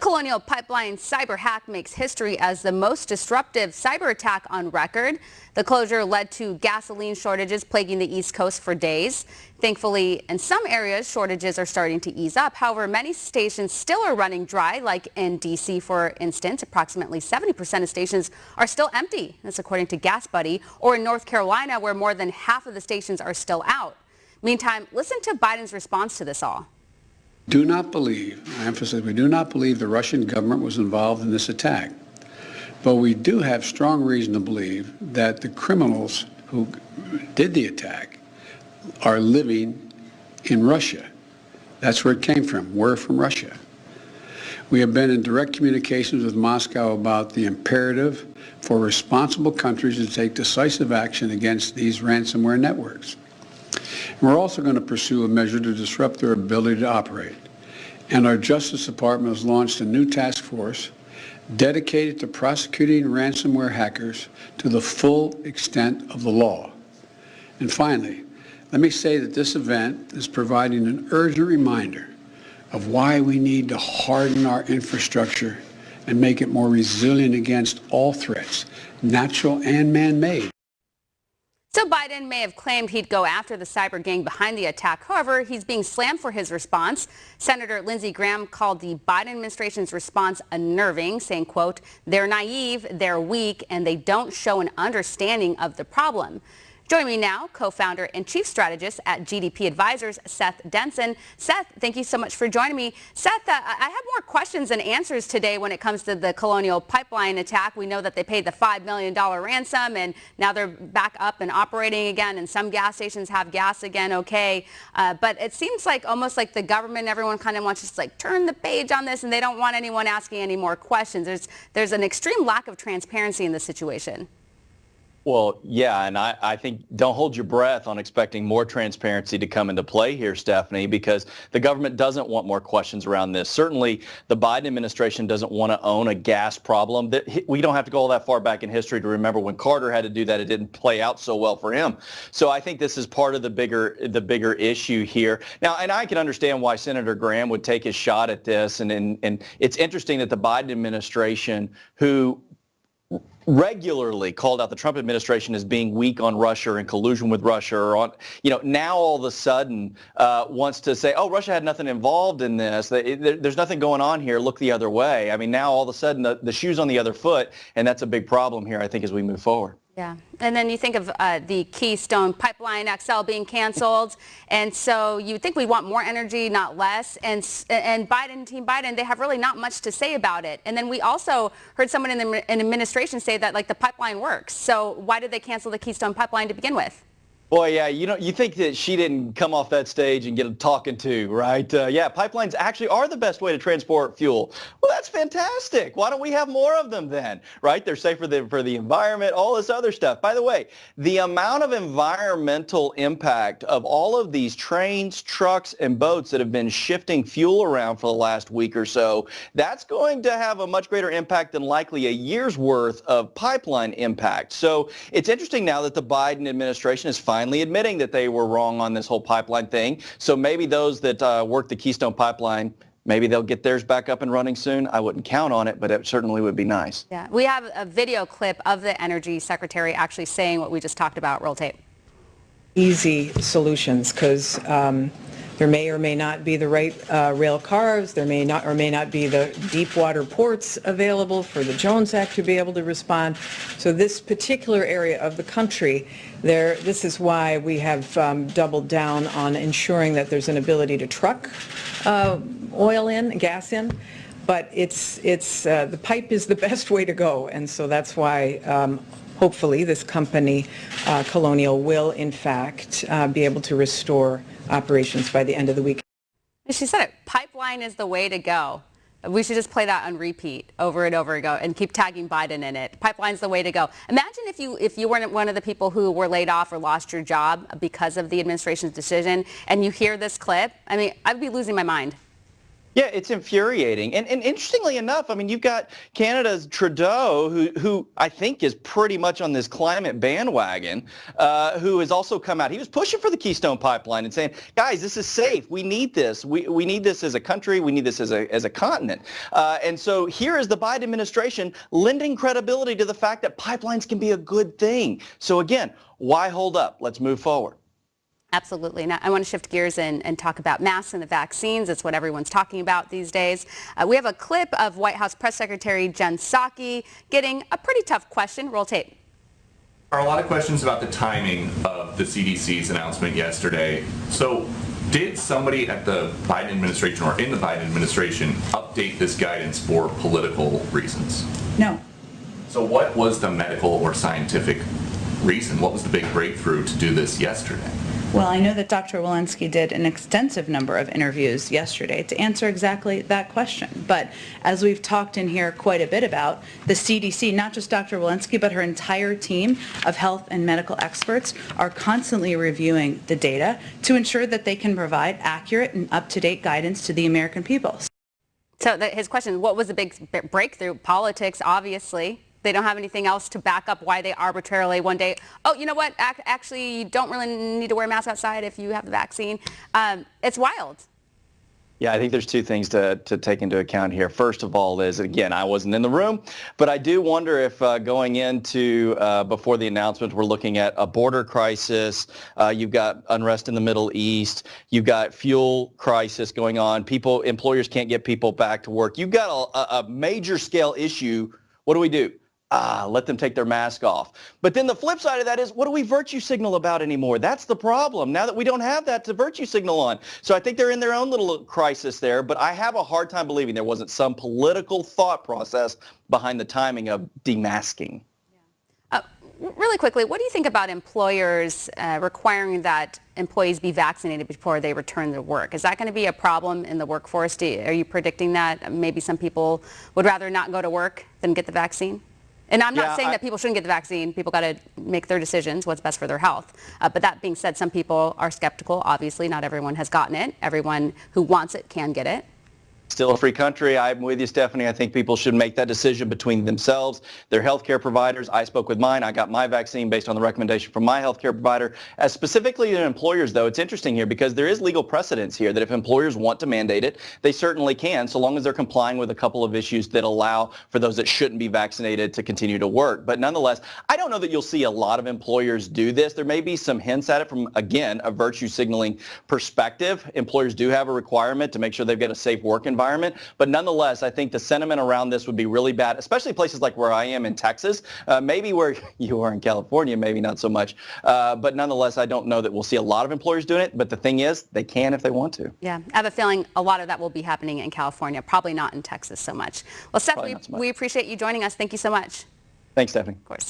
Colonial Pipeline cyber hack makes history as the most disruptive cyber attack on record. The closure led to gasoline shortages plaguing the East Coast for days. Thankfully, in some areas, shortages are starting to ease up. However, many stations still are running dry, like in D.C., for instance. Approximately 70% of stations are still empty. That's according to Gas Buddy. Or in North Carolina, where more than half of the stations are still out. Meantime, listen to Biden's response to this all. Do not believe, I emphasize, we do not believe the Russian government was involved in this attack. But we do have strong reason to believe that the criminals who did the attack are living in Russia. That's where it came from. We're from Russia. We have been in direct communications with Moscow about the imperative for responsible countries to take decisive action against these ransomware networks. And we're also going to pursue a measure to disrupt their ability to operate. And our Justice Department has launched a new task force dedicated to prosecuting ransomware hackers to the full extent of the law. And finally, let me say that this event is providing an urgent reminder of why we need to harden our infrastructure and make it more resilient against all threats, natural and man-made. So Biden may have claimed he'd go after the cyber gang behind the attack. However, he's being slammed for his response. Senator Lindsey Graham called the Biden administration's response unnerving, saying, quote, "They're naive, they're weak, and they don't show an understanding of the problem." Joining me now, co-founder and chief strategist at GDP Advisors, Seth Denson. Seth, thank you so much for joining me. Seth, I have more questions than answers today when it comes to the Colonial Pipeline attack. We know that they paid the $5 million ransom, and now they're back up and operating again, and some gas stations have gas again, okay. But it seems like almost like the government, everyone kind of wants to just like turn the page on this, and they don't want anyone asking any more questions. There's an extreme lack of transparency in this situation. Well, yeah, and I think don't hold your breath on expecting more transparency to come into play here, Stephanie, because the government doesn't want more questions around this. Certainly, the Biden administration doesn't want to own a gas problem. We don't have to go all that far back in history to remember when Carter had to do that. It didn't play out so well for him. So I think this is part of the bigger issue here. Now, and I can understand why Senator Graham would take his shot at this. And it's interesting that the Biden administration, who regularly called out the Trump administration as being weak on Russia or in collusion with Russia, or on, now all of a sudden wants to say, oh, Russia had nothing involved in this. There's nothing going on here. Look the other way. I mean, now all of a sudden the shoe's on the other foot, and that's a big problem here, I think, as we move forward. Yeah. And then you think of the Keystone Pipeline XL being canceled. And so you think we want more energy, not less. And Biden, Team Biden, they have really not much to say about it. And then we also heard someone in the administration say that, like, the pipeline works. So why did they cancel the Keystone Pipeline to begin with? Boy, yeah, you think that she didn't come off that stage and get a talking to, right? Yeah, pipelines actually are the best way to transport fuel. Well, that's fantastic. Why don't we have more of them then, right? They're safe for the environment, all this other stuff. By the way, the amount of environmental impact of all of these trains, trucks, and boats that have been shifting fuel around for the last week or so, that's going to have a much greater impact than likely a year's worth of pipeline impact. So it's interesting now that the Biden administration is finally admitting that they were wrong on this whole pipeline thing. So maybe those that work the Keystone Pipeline, maybe they'll get theirs back up and running soon. I wouldn't count on it, but it certainly would be nice. Yeah, we have a video clip of the Energy Secretary actually saying what we just talked about. Roll tape. Easy solutions, because there may or may not be the right rail cars. There may not or may not be the deep water ports available for the Jones Act to be able to respond. So this particular area of the country, this is why we have doubled down on ensuring that there's an ability to truck oil in, gas in. But the pipe is the best way to go, and so that's why hopefully this company, Colonial, will in fact be able to restore operations by the end of the week. She said it. Pipeline is the way to go. We should just play that on repeat over and over again and keep tagging Biden in it. Pipeline's the way to go. Imagine if you weren't one of the people who were laid off or lost your job because of the administration's decision, and you hear this clip. I mean, I'd be losing my mind. Yeah, it's infuriating. And interestingly enough, I mean, you've got Canada's Trudeau, who I think is pretty much on this climate bandwagon, who has also come out. He was pushing for the Keystone Pipeline and saying, guys, this is safe. We need this. We need this as a country. We need this as a continent. And so here is the Biden administration lending credibility to the fact that pipelines can be a good thing. So again, why hold up? Let's move forward. Absolutely. Now, I want to shift gears and talk about masks and the vaccines. It's what everyone's talking about these days. We have a clip of White House Press Secretary Jen Psaki getting a pretty tough question. Roll tape. There are a lot of questions about the timing of the CDC's announcement yesterday. So did somebody at the Biden administration or in the Biden administration update this guidance for political reasons? No. So what was the medical or scientific reason? What was the big breakthrough to do this yesterday? Well, I know that Dr. Walensky did an extensive number of interviews yesterday to answer exactly that question. But as we've talked in here quite a bit about, the CDC, not just Dr. Walensky, but her entire team of health and medical experts are constantly reviewing the data to ensure that they can provide accurate and up-to-date guidance to the American people. So his question, what was the big breakthrough? Politics, obviously. They don't have anything else to back up why they arbitrarily one day, oh, you know what, actually you don't really need to wear a mask outside if you have the vaccine. It's wild. Yeah, I think there's two things to take into account here. First of all is, again, I wasn't in the room, but I do wonder if going into before the announcement, we're looking at a border crisis. You've got unrest in the Middle East. You've got fuel crisis going on. Employers can't get people back to work. You've got a major scale issue. What do we do? Let them take their mask off. But then the flip side of that is, what do we virtue signal about anymore? That's the problem. Now that we don't have that to virtue signal on. So I think they're in their own little crisis there, but I have a hard time believing there wasn't some political thought process behind the timing of demasking. Really quickly, what do you think about employers requiring that employees be vaccinated before they return to work? Is that going to be a problem in the workforce? Are you predicting that maybe some people would rather not go to work than get the vaccine? And I'm not saying that people shouldn't get the vaccine. People got to make their decisions, what's best for their health. But that being said, some people are skeptical. Obviously, not everyone has gotten it. Everyone who wants it can get it. Still a free country. I'm with you, Stephanie. I think people should make that decision between themselves, their healthcare providers. I spoke with mine. I got my vaccine based on the recommendation from my healthcare provider. As specifically to employers, though, it's interesting here because there is legal precedence here that if employers want to mandate it, they certainly can, so long as they're complying with a couple of issues that allow for those that shouldn't be vaccinated to continue to work. But nonetheless, I don't know that you'll see a lot of employers do this. There may be some hints at it from, again, a virtue signaling perspective. Employers do have a requirement to make sure they've got a safe work environment. But nonetheless, I think the sentiment around this would be really bad, especially places like where I am in Texas, maybe where you are in California, maybe not so much. But nonetheless, I don't know that we'll see a lot of employers doing it. But the thing is, they can if they want to. Yeah, I have a feeling a lot of that will be happening in California, probably not in Texas so much. Well, Steph, we appreciate you joining us. Thank you so much. Thanks, Stephanie. Of course.